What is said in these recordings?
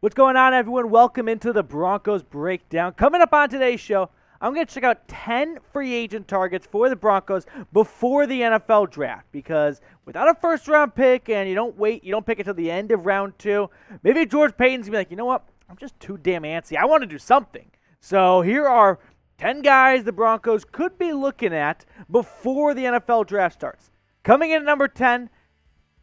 What's going on, everyone? Welcome into the Broncos Breakdown. Coming up on today's show, I'm going to check out 10 free agent targets for the Broncos before the NFL draft, because without a first-round pick and you don't pick it till the end of round 2, maybe George Paton's going to be like, you know what, I'm just too damn antsy. I want to do something. So here are 10 guys the Broncos could be looking at before the NFL draft starts. Coming in at number 10,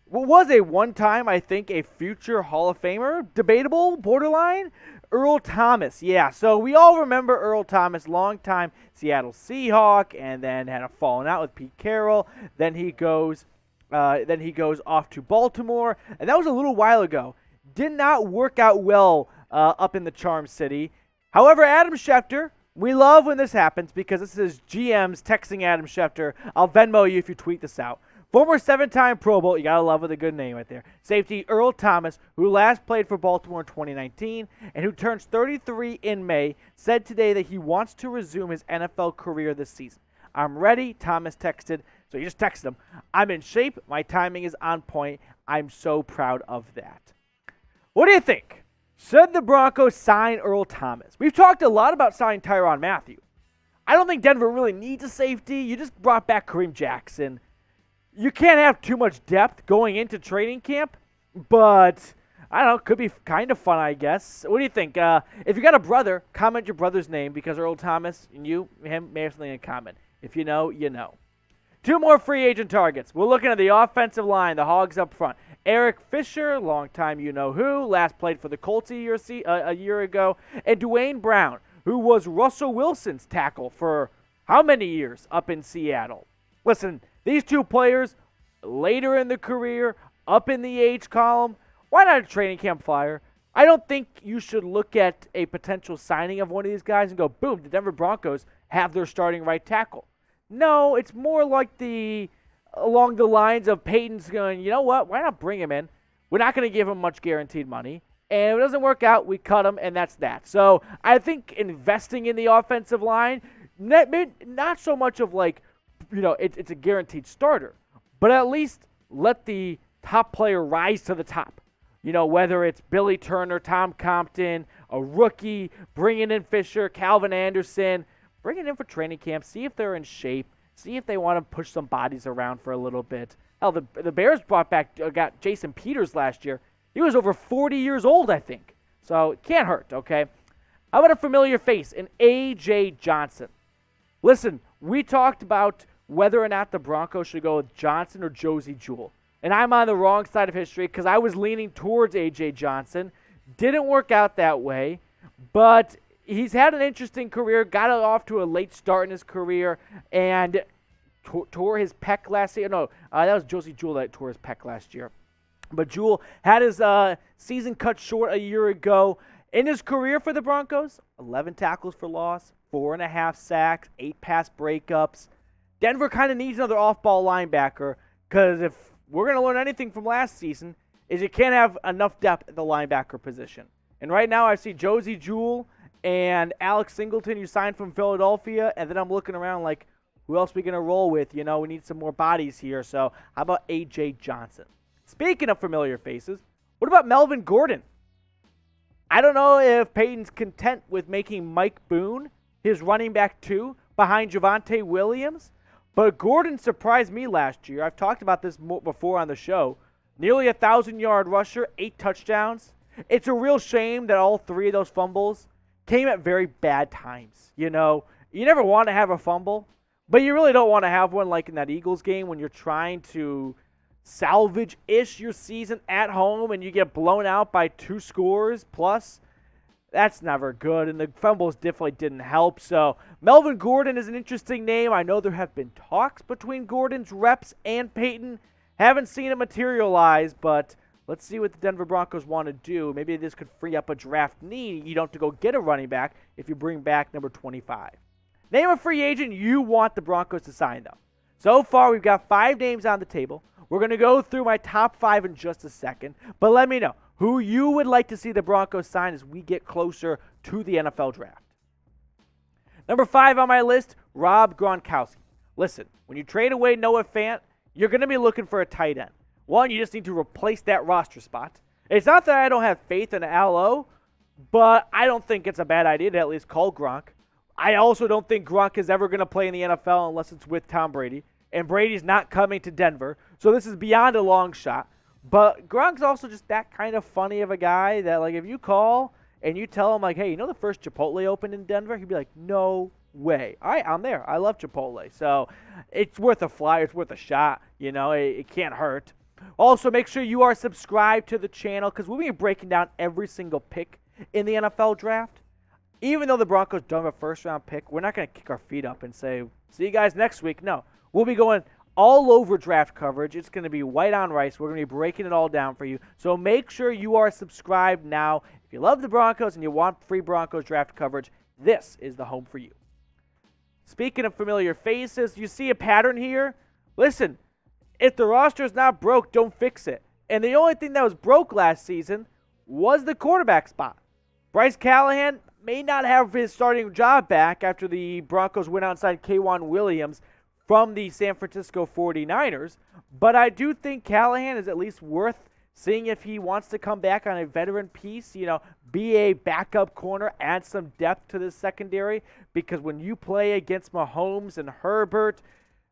what was a one-time, I think, a future Hall of Famer, debatable, borderline, Earl Thomas. Yeah, so we all remember Earl Thomas, longtime Seattle Seahawk, and then had a falling out with Pete Carroll. Then he goes off to Baltimore, and that was a little while ago. Did not work out well up in the Charm City. However, Adam Schefter, we love when this happens because this is GMs texting Adam Schefter. I'll Venmo you if you tweet this out. Former 7-time Pro Bowl, you got to love with a good name right there, safety Earl Thomas, who last played for Baltimore in 2019 and who turns 33 in May, said today that he wants to resume his NFL career this season. I'm ready, Thomas texted. So he just texted him. I'm in shape. My timing is on point. I'm so proud of that. What do you think? Should the Broncos sign Earl Thomas? We've talked a lot about signing Tyrann Mathieu. I don't think Denver really needs a safety. You just brought back Kareem Jackson. You can't have too much depth going into training camp, but I don't know, could be kind of fun, I guess. What do you think? If you got a brother, comment your brother's name because Earl Thomas and him may have something in common. If you know, you know. 2 more free agent targets. We're looking at the offensive line, the Hogs up front. Eric Fisher, longtime you-know-who, last played for the Colts a year ago. And Duane Brown, who was Russell Wilson's tackle for how many years up in Seattle? Listen, these 2 players, later in the career, up in the age column, why not a training camp flyer? I don't think you should look at a potential signing of one of these guys and go, boom, the Denver Broncos have their starting right tackle. No, it's more like along the lines of Peyton's going, you know what, why not bring him in? We're not going to give him much guaranteed money. And if it doesn't work out, we cut him, and that's that. So I think investing in the offensive line, not so much of like, it's a guaranteed starter, but at least let the top player rise to the top. Whether it's Billy Turner, Tom Compton, a rookie, bringing in Fisher, Calvin Anderson, bring it in for training camp, see if they're in shape, see if they want to push some bodies around for a little bit. Hell, the Bears got Jason Peters last year. He was over 40 years old, I think. So it can't hurt, okay? How about a familiar face, an A.J. Johnson? Listen, we talked about whether or not the Broncos should go with Johnson or Josie Jewell. And I'm on the wrong side of history because I was leaning towards A.J. Johnson. Didn't work out that way, but he's had an interesting career, got it off to a late start in his career, and tore his pec last year. No, that was Josie Jewell that tore his pec last year. But Jewell had his season cut short a year ago. In his career for the Broncos, 11 tackles for loss, 4.5 sacks, 8 pass breakups. Denver kind of needs another off-ball linebacker because if we're going to learn anything from last season is you can't have enough depth at the linebacker position. And right now I see Josie Jewell and Alex Singleton, who signed from Philadelphia, and then I'm looking around like, who else are we going to roll with? We need some more bodies here, so how about A.J. Johnson? Speaking of familiar faces, what about Melvin Gordon? I don't know if Peyton's content with making Mike Boone his running back 2 behind Javonte Williams, but Gordon surprised me last year. I've talked about this before on the show. Nearly 1,000-yard rusher, 8 touchdowns. It's a real shame that all 3 of those fumbles came at very bad times. You never want to have a fumble, but you really don't want to have one like in that Eagles game when you're trying to salvage-ish your season at home and you get blown out by 2 scores plus. That's never good, and the fumbles definitely didn't help. So Melvin Gordon is an interesting name. I know there have been talks between Gordon's reps and Peyton. Haven't seen it materialize, but let's see what the Denver Broncos want to do. Maybe this could free up a draft need. You don't have to go get a running back if you bring back number 25. Name a free agent you want the Broncos to sign, though. So far, we've got 5 names on the table. We're going to go through my top 5 in just a second, but let me know who you would like to see the Broncos sign as we get closer to the NFL draft. Number 5 on my list, Rob Gronkowski. Listen, when you trade away Noah Fant, you're going to be looking for a tight end. One, you just need to replace that roster spot. It's not that I don't have faith in Al-O, but I don't think it's a bad idea to at least call Gronk. I also don't think Gronk is ever going to play in the NFL unless it's with Tom Brady, and Brady's not coming to Denver, so this is beyond a long shot. But Gronk's also just that kind of funny of a guy that, like, if you call and you tell him, like, hey, you know the first Chipotle opened in Denver? He'd be like, no way. All right, I'm there. I love Chipotle. So it's worth a flyer. It's worth a shot. You know, it can't hurt. Also, make sure you are subscribed to the channel because we'll be breaking down every single pick in the NFL draft. Even though the Broncos don't have a first-round pick, we're not going to kick our feet up and say, see you guys next week. No, we'll be going all over draft coverage. It's going to be white on rice. We're going to be breaking it all down for you. So make sure you are subscribed now. If you love the Broncos and you want free Broncos draft coverage, this is the home for you. Speaking of familiar faces, you see a pattern here? Listen, if the roster is not broke, don't fix it. And the only thing that was broke last season was the quarterback spot. Bryce Callahan may not have his starting job back after the Broncos went outside K'Wan Williams from the San Francisco 49ers, but I do think Callahan is at least worth seeing if he wants to come back on a veteran piece, you know, be a backup corner, add some depth to the secondary, because when you play against Mahomes and Herbert,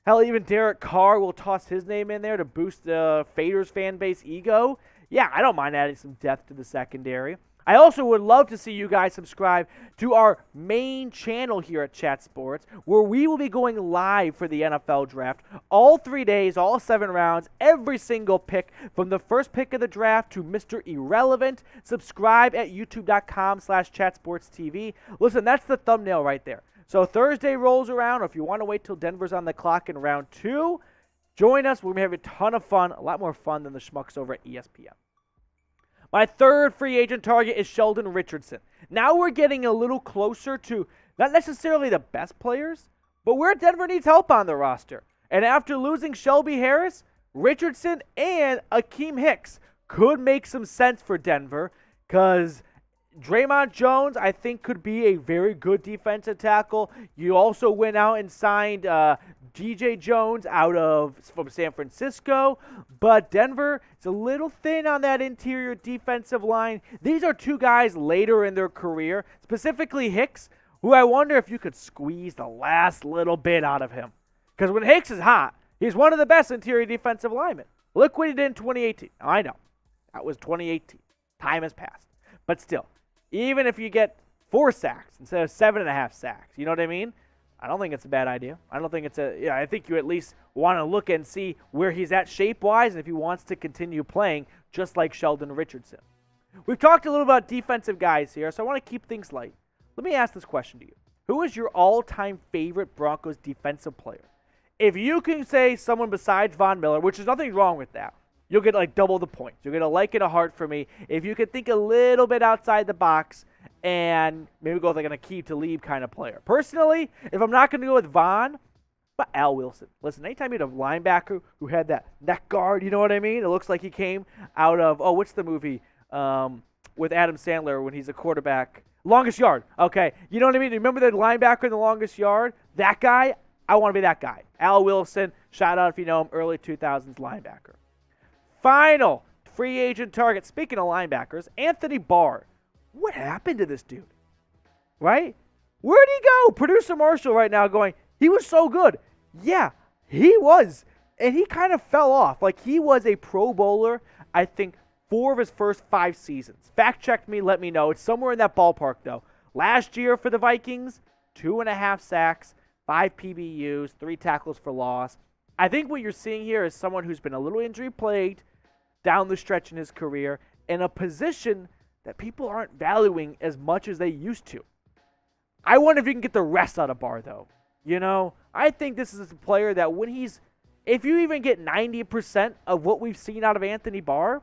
hell, even Derek Carr will toss his name in there to boost the Faders fan base ego. Yeah, I don't mind adding some depth to the secondary. I also would love to see you guys subscribe to our main channel here at Chat Sports, where we will be going live for the NFL Draft all 3 days, all 7 rounds, every single pick, from the first pick of the draft to Mr. Irrelevant. Subscribe at youtube.com/chatsportstv. Listen, that's the thumbnail right there. So Thursday rolls around, or if you want to wait till Denver's on the clock in round 2, join us. We're going to have a ton of fun, a lot more fun than the schmucks over at ESPN. My third free agent target is Sheldon Richardson. Now we're getting a little closer to not necessarily the best players, but where Denver needs help on the roster. And after losing Shelby Harris, Richardson and Akiem Hicks could make some sense for Denver, because Draymond Jones, I think, could be a very good defensive tackle. You also went out and signed DJ Jones from San Francisco, but Denver is a little thin on that interior defensive line. These are two guys later in their career, specifically Hicks, who I wonder if you could squeeze the last little bit out of him. Because when Hicks is hot, he's one of the best interior defensive linemen. Look what he did in 2018. Now, I know, that was 2018. Time has passed. But still, even if you get 4 sacks instead of 7.5 sacks, you know what I mean? I don't think it's a bad idea. I don't think I think you at least want to look and see where he's at shape-wise and if he wants to continue playing just like Sheldon Richardson. We've talked a little about defensive guys here, so I want to keep things light. Let me ask this question to you. Who is your all-time favorite Broncos defensive player? If you can say someone besides Von Miller, which is nothing wrong with that, you'll get like double the points. You'll get a like and a heart for me. If you can think a little bit outside the box and maybe go with like an Akeem Talib kind of player. Personally, if I'm not going to go with Von, but Al Wilson. Listen, anytime you had a linebacker who had that neck guard, you know what I mean? It looks like he came out of, what's the movie with Adam Sandler when he's a quarterback? Longest Yard. Okay, you know what I mean? Remember the linebacker in The Longest Yard? That guy, I want to be that guy. Al Wilson, shout out if you know him, early 2000s linebacker. Final free agent target, speaking of linebackers, Anthony Barr. What happened to this dude? Right? Where'd he go? Producer Marshall right now going, he was so good. Yeah, he was. And he kind of fell off. Like, he was a Pro Bowler, I think, 4 of his first 5 seasons. Fact check me, let me know. It's somewhere in that ballpark, though. Last year for the Vikings, 2.5 sacks, 5 PBUs, 3 tackles for loss. I think what you're seeing here is someone who's been a little injury-plagued down the stretch in his career in a position that people aren't valuing as much as they used to. I wonder if you can get the rest out of Barr, though. You know, I think this is a player that if you even get 90% of what we've seen out of Anthony Barr,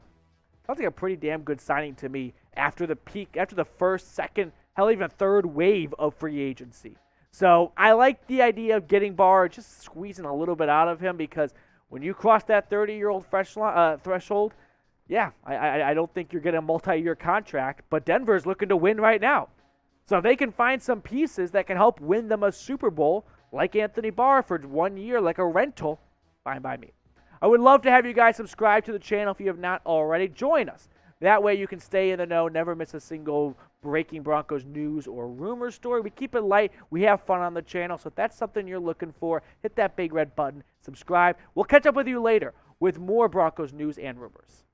sounds like a pretty damn good signing to me after the peak, after the first, second, hell, even third wave of free agency. So I like the idea of getting Barr, just squeezing a little bit out of him, because when you cross that 30-year-old threshold, yeah, I don't think you're getting a multi-year contract, but Denver's looking to win right now. So if they can find some pieces that can help win them a Super Bowl, like Anthony Barr for 1 year, like a rental, fine by me. I would love to have you guys subscribe to the channel if you have not already. Join us. That way you can stay in the know, never miss a single breaking Broncos news or rumor story. We keep it light. We have fun on the channel. So if that's something you're looking for, hit that big red button, subscribe. We'll catch up with you later with more Broncos news and rumors.